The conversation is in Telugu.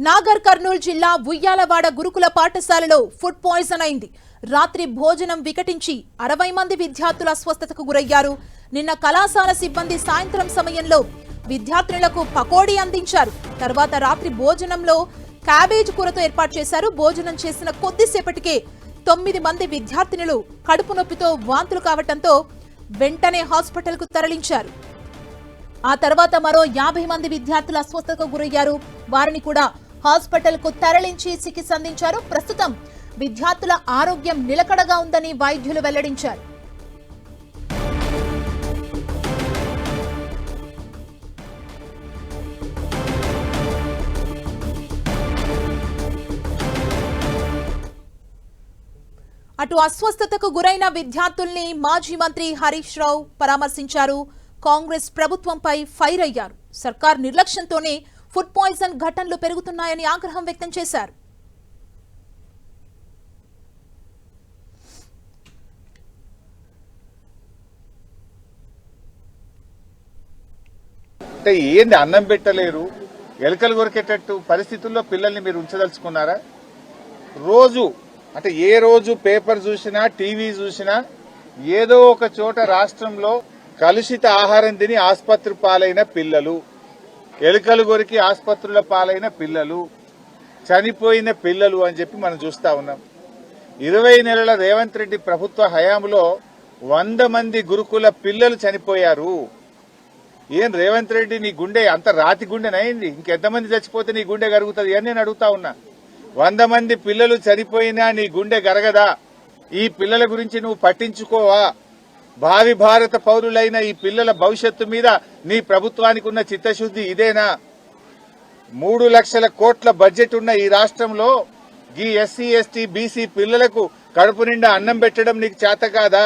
నాగర్ కర్నూల్ జిల్లా ఉయ్యాలవాడ గురుకుల పాఠశాలలో ఫుడ్ పాయిజన్ అయింది. రాత్రి భోజనం వికటించి 60 మంది విద్యార్థులు అస్వస్థతకు గురయ్యారు. నిన్న కళాశాల సిబ్బంది సాయంత్రం సమయంలో విద్యార్థులకు పకోడీ అందించారు. తర్వాత రాత్రి భోజనంలో క్యాబేజ్ కూరతో ఏర్పాటు చేశారు. భోజనం చేసిన కొద్దిసేపటికే 9 మంది విద్యార్థినులు కడుపు నొప్పితో వాంతులు కావడంతో వెంటనే హాస్పిటల్కు తరలించారు. ఆ తర్వాత మరో 50 మంది విద్యార్థులు అస్వస్థతకు గురయ్యారు. వారిని కూడా హాస్పిటల్కు తరలించి చికిత్స అందించారు. ప్రస్తుతం విద్యార్థుల ఆరోగ్యం నిలకడగా ఉందని వైద్యులు వెల్లడించారు. అటు అస్వస్థతకు గురైన విద్యార్థుల్ని మాజీ మంత్రి హరీష్ రావు పరామర్శించారు. కాంగ్రెస్ ప్రభుత్వంపై ఫైర్ అయ్యారు. సర్కార్ నిర్లక్ష్యంతోనే ఫుడ్ పాయిజన్ ఘటనలు పెరుగుతున్నాయని ఆగ్రహం వ్యక్తం చేశారు. అంటే ఏంది అన్నం పెట్టలేరు, ఎలుకలు కొరికేటట్టు పరిస్థితుల్లో పిల్లల్ని మీరు ఉంచదలుచుకున్నారా? రోజు అంటే ఏ రోజు పేపర్ చూసినా టీవీ చూసినా ఏదో ఒక చోట రాష్ట్రంలో కలుషిత ఆహారం తిని ఆసుపత్రి పాలైన పిల్లలు, ఎలుకలు కొరికి ఆసుపత్రుల పాలైన పిల్లలు, చనిపోయిన పిల్లలు అని చెప్పి మనం చూస్తా ఉన్నాం. 20 నెలల రేవంత్ రెడ్డి ప్రభుత్వ హయాంలో 100 మంది గురుకుల పిల్లలు చనిపోయారు. ఏం రేవంత్ రెడ్డి, నీ గుండె అంత రాతి గుండెనైంది? ఇంకెంతమంది చచ్చిపోతే నీ గుండె కరుగుతుంది అని నేను అడుగుతా ఉన్నా. 100 మంది పిల్లలు చనిపోయినా నీ గుండె గరగదా? ఈ పిల్లల గురించి నువ్వు పట్టించుకోవా? భావి భారత పౌరులైన ఈ పిల్లల భవిష్యత్తు మీద నీ ప్రభుత్వానికి ఉన్న చిత్తశుద్ధి ఇదేనా? 3 లక్షల కోట్ల బడ్జెట్ ఉన్న ఈ రాష్ట్రంలో ఈ ఎస్సీ ఎస్టీ బీసీ పిల్లలకు కడుపు నిండా అన్నం పెట్టడం నీకు చేత కాదా?